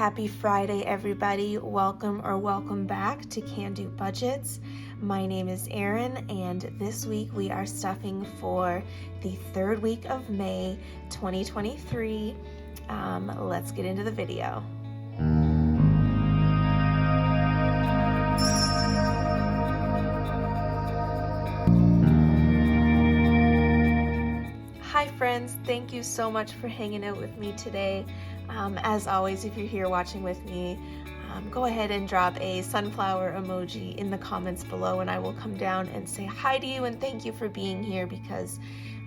Happy Friday, everybody. Welcome back to Can Do Budgets. My name is Erin, and this week we are stuffing for the third week of May 2023. Let's get into the video. Hi friends, thank you so much for hanging out with me today. As always, if you're here watching with me, go ahead and drop a sunflower emoji in the comments below and I will come down and say hi to you and thank you for being here, because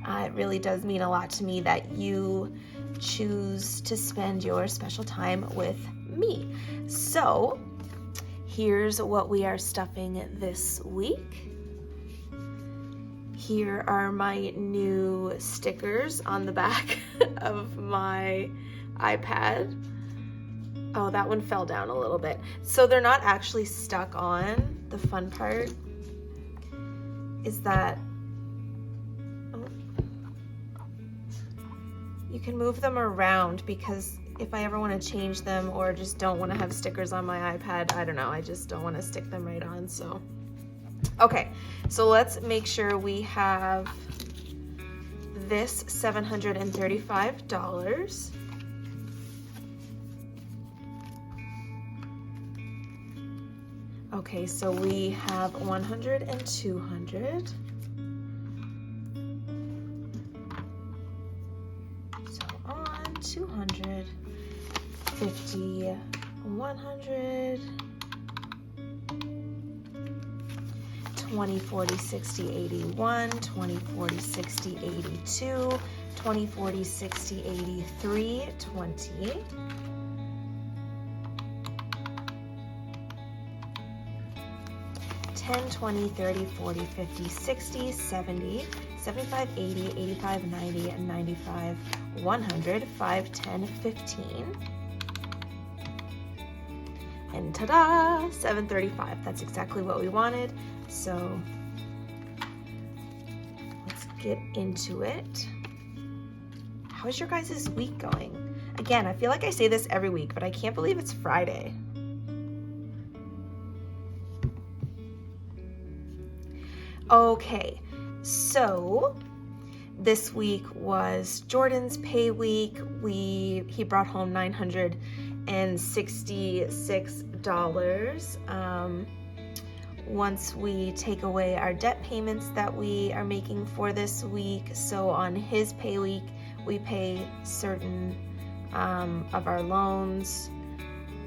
it really does mean a lot to me that you choose to spend your special time with me. So here's what we are stuffing this week. Here are my new stickers on the back of my iPad. Oh, that one fell down a little bit. So they're not actually stuck on. The fun part is that you can move them around, because if I ever want to change them or just don't want to have stickers on my iPad, I don't know, I just don't want to stick them right on. So okay, so let's make sure we have this $735. Okay, so we have 100 and 200. So on 200, 50, 100, 20, 40, 60, 81, 20, 40, 60, 82, 20, 40, 60, 83, 20. 10, 20, 30, 40, 50, 60, 70, 75, 80, 85, 90, 95, 100, 5, 10, 15. And ta-da! 735. That's exactly what we wanted. So let's get into it. How is your guys' week going? Again, I feel like I say this every week, but I can't believe it's Friday. Okay, so this week was Jordan's pay week. He brought home $966. Once we take away our debt payments that we are making for this week, so on his pay week, we pay certain of our loans,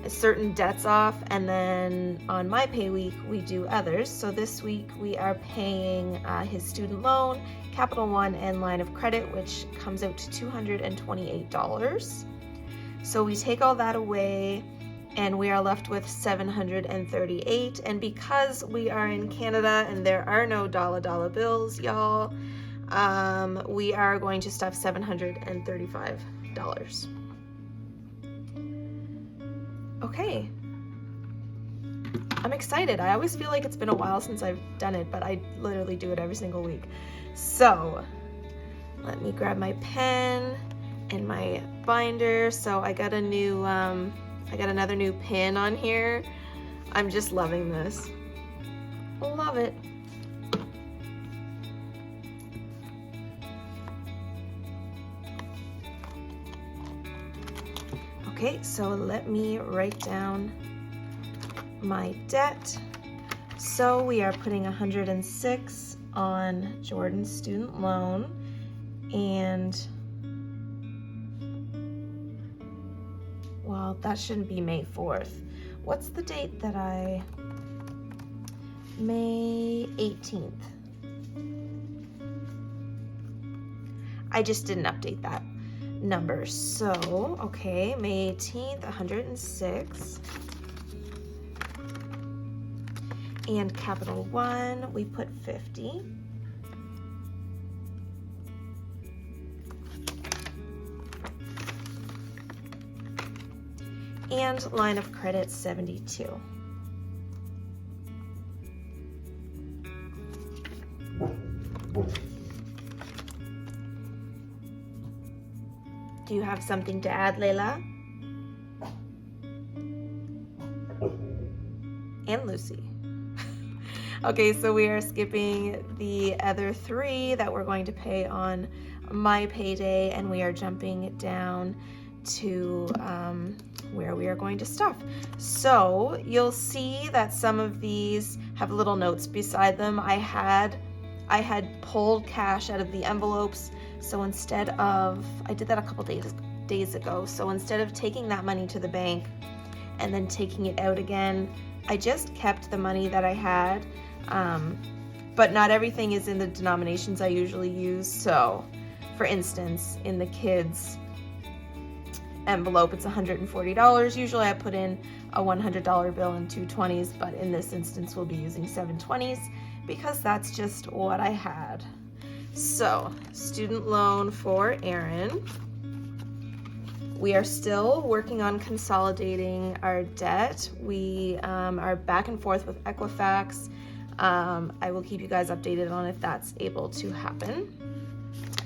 certain debts off, and then on my pay week we do others. So this week we are paying his student loan, Capital One, and line of credit, which comes out to $228. So we take all that away and we are left with $738. And because we are in Canada and there are no dollar bills, y'all, we are going to stuff $735. Okay, I'm excited. I always feel like it's been a while since I've done it, but I literally do it every single week. So let me grab my pen and my binder. So I got another new pin on here. I'm just loving this. Love it. Okay, so let me write down my debt. So we are putting 106 on Jordan's student loan, and well, that shouldn't be May 4th. What's the date that May 18th. I just didn't update that number. So, okay, May 18th, 106. And Capital One, we put 50. And line of credit, 72. Do you have something to add, Layla? and Lucy. Okay, so we are skipping the other 3 that we're going to pay on my payday, and we are jumping down to where we are going to stuff. So you'll see that some of these have little notes beside them. I had pulled cash out of the envelopes, so instead of, I did that a couple days ago, so instead of taking that money to the bank and then taking it out again, I just kept the money that I had, but not everything is in the denominations I usually use. So for instance, in the kids envelope, it's $140. Usually I put in a $100 bill and 2 20s, but in this instance we'll be using 7 20s because that's just what I had. So student loan for Aaron. We are still working on consolidating our debt. We are back and forth with Equifax. I will keep you guys updated on if that's able to happen.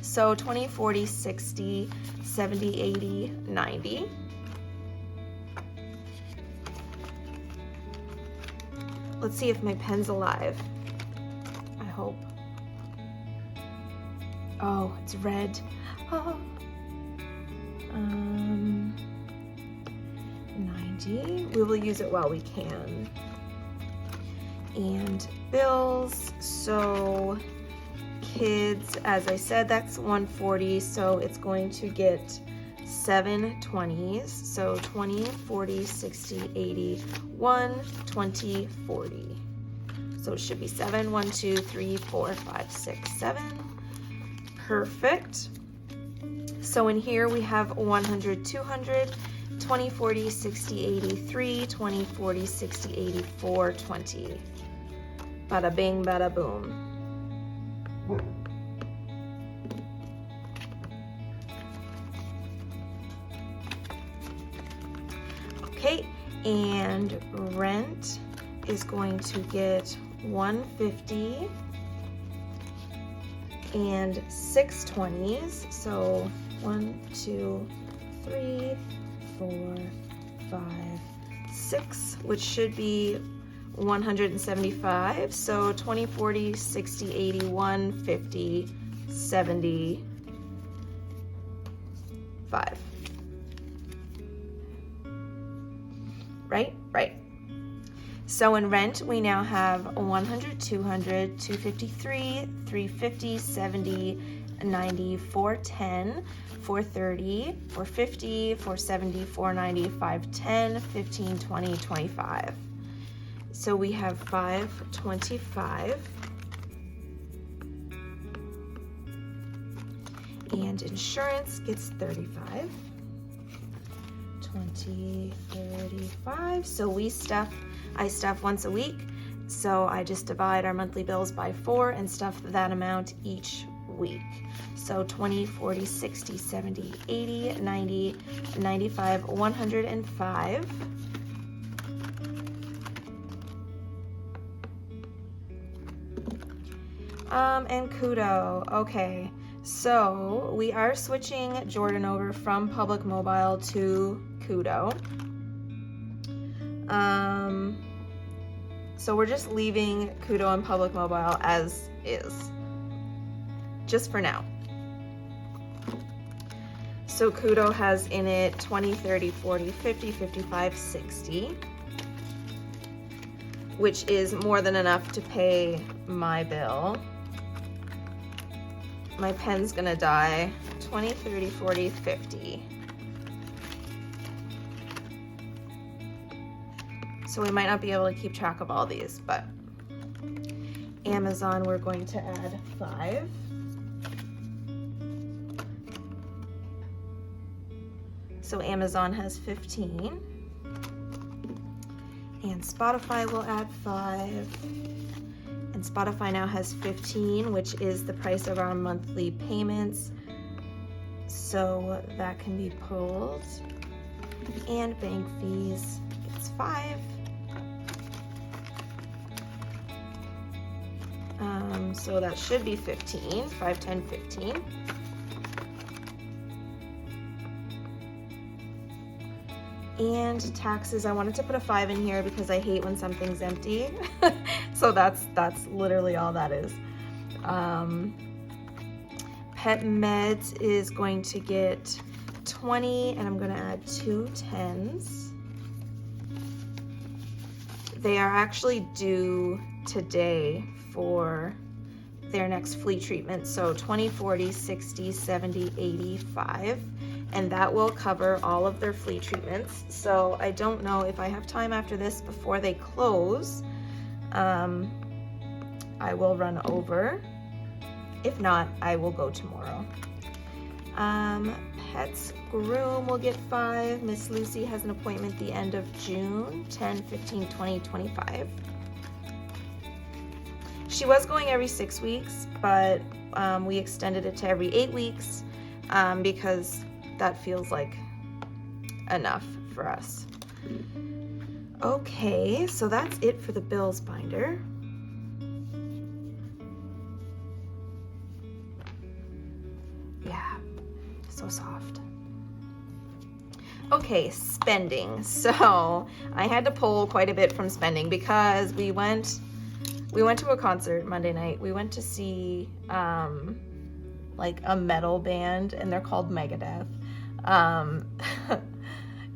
So 20, 40, 60, 70, 80, 90. Let's see if my pen's alive. I hope. Oh, it's red. Oh. 90. We will use it while we can. And bills. So kids, as I said, that's 140, so it's going to get 7 20s. So 20, 40, 60, 80, 1, 20, 40. So it should be 7, 1, 2, 3, 4, 5, 6, 7. Perfect. So in here we have 100, 200, 20, 40, 60, 83, 20, 40, 60, 84, 20. Bada bing, bada boom. Okay, and rent is going to get 150 and 6 20s. So 1, 2, 3, 4, 5, 6, which should be 175. So 20, 40, 60, 80, 150, 70, 5. Right? Right. So in rent, we now have 100, 200, 253, 350, 70, 90, 410, 430, 450, 470, 490, 510, 15, 20, 25. So we have 525. And insurance gets 35. 20, 35. So I stuff once a week. So I just divide our monthly bills by 4 and stuff that amount each week. So 20, 40, 60, 70, 80, 90, 95, 105. And Kudo. Okay. So we are switching Jordan over from Public Mobile to Kudo. So we're just leaving Kudo and Public Mobile as is, just for now. So Kudo has in it 20, 30, 40, 50, 55, 60, which is more than enough to pay my bill. My pen's gonna die. 20, 30, 40, 50. So we might not be able to keep track of all these, but Amazon, we're going to add 5. So Amazon has 15. And Spotify will add 5. And Spotify now has 15, which is the price of our monthly payments. So that can be pulled. And bank fees, it's 5. So that should be 15, 5, 10, 15. And taxes, I wanted to put a 5 in here because I hate when something's empty. So that's literally all that is. Pet meds is going to get 20, and I'm going to add 2 10s. They are actually due today for their next flea treatment. So 20, 40, 60, 70, 85. And that will cover all of their flea treatments. So I don't know if I have time after this before they close. I will run over. If not, I will go tomorrow. Pets groom will get 5. Miss Lucy has an appointment the end of June, 10, 15, 20, 25. She was going every 6 weeks, but we extended it to every 8 weeks because that feels like enough for us. Okay, so that's it for the bills binder. Yeah, so soft. Okay, spending. So I had to pull quite a bit from spending because we went to a concert Monday night. We went to see like a metal band, and they're called Megadeth.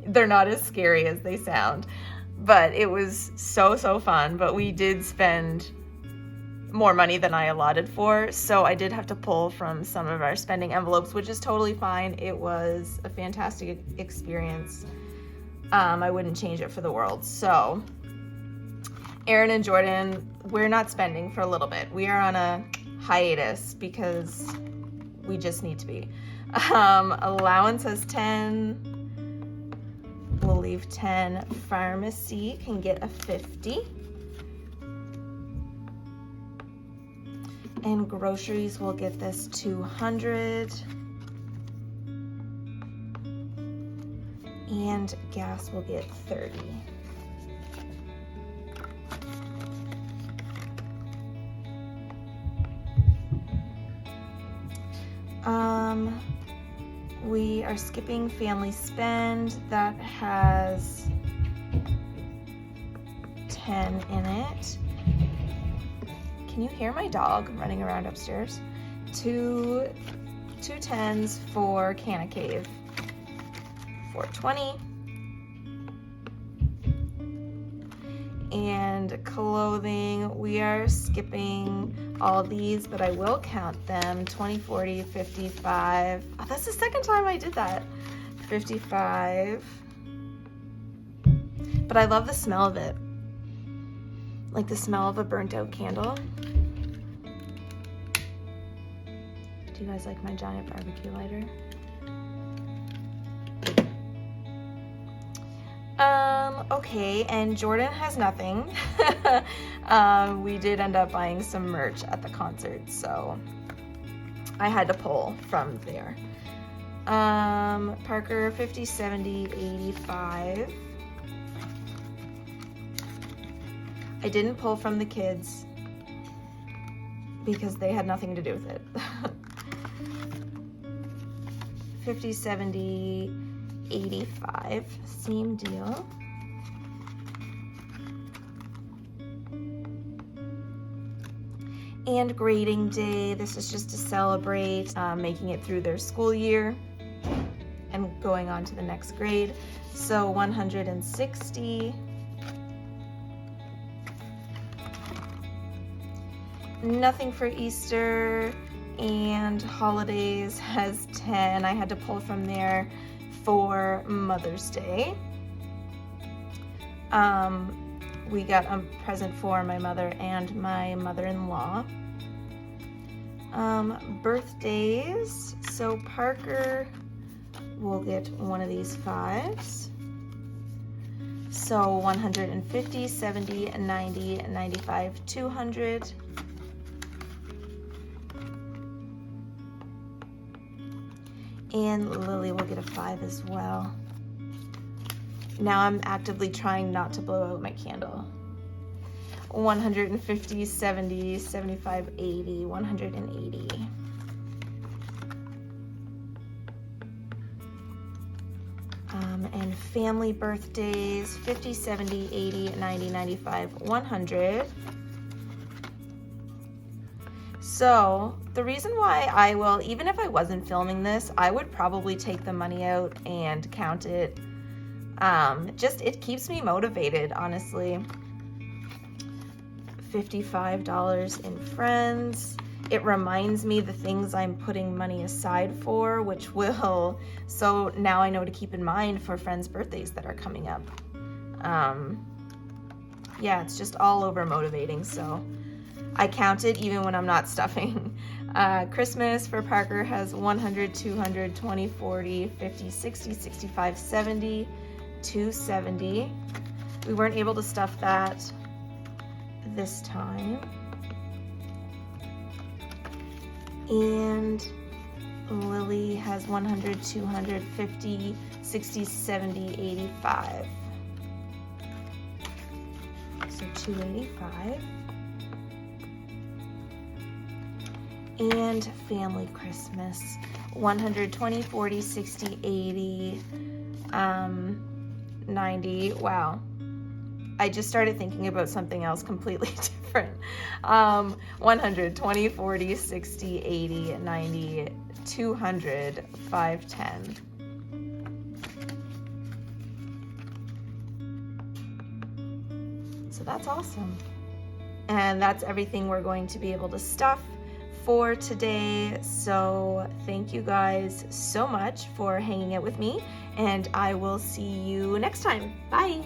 They're not as scary as they sound, but it was so fun. But we did spend more money than I allotted for, so I did have to pull from some of our spending envelopes, which is totally fine. It was a fantastic experience. I wouldn't change it for the world. So Aaron and Jordan, we're not spending for a little bit. We are on a hiatus because we just need to be. Allowance has 10. We'll leave 10. Pharmacy can get a 50. And groceries will get this 200. And gas will get 30. We are skipping family spend. That has 10 in it. Can you hear my dog running around upstairs? Two 10s for Canna Cave for 20. And clothing, we are skipping all these, but I will count them. 20, 40, 55. Oh, that's the second time I did that. 55. But I love the smell of it. Like the smell of a burnt out candle. Do you guys like my giant barbecue lighter? Okay, and Jordan has nothing. We did end up buying some merch at the concert, so I had to pull from there. Parker, 50, 70, 85. I didn't pull from the kids because they had nothing to do with it. 50, 70, 85, same deal. And grading day, this is just to celebrate making it through their school year and going on to the next grade. So 160. Nothing for Easter, and holidays has 10. I had to pull from there for Mother's Day. We got a present for my mother and my mother-in-law. Birthdays, so Parker will get one of these 5s. So 150, 70, 90, 95, 200. And Lily will get a 5 as well. Now I'm actively trying not to blow out my candle. 150, 70, 75, 80, 180. And family birthdays, 50, 70, 80, 90, 95, 100. So the reason why I will, even if I wasn't filming this, I would probably take the money out and count it. Just, it keeps me motivated, honestly. $55 in friends. It reminds me the things I'm putting money aside for, which will, so now I know to keep in mind for friends' birthdays that are coming up. Yeah, it's just all over motivating, so I count it even when I'm not stuffing. Christmas for Parker has 100, 200, 20, 40, 50, 60, 65, 70, 270. We weren't able to stuff that this time. And Lily has 100, 200, 50, 60, 70, 85. So 285. And family Christmas, 120, 40, 60, 80, 90. Wow. I just started thinking about something else completely different. 100, 20, 40, 60, 80, 90, 200, 510. So that's awesome. And that's everything we're going to be able to stuff for today. So thank you guys so much for hanging out with me, and I will see you next time. Bye.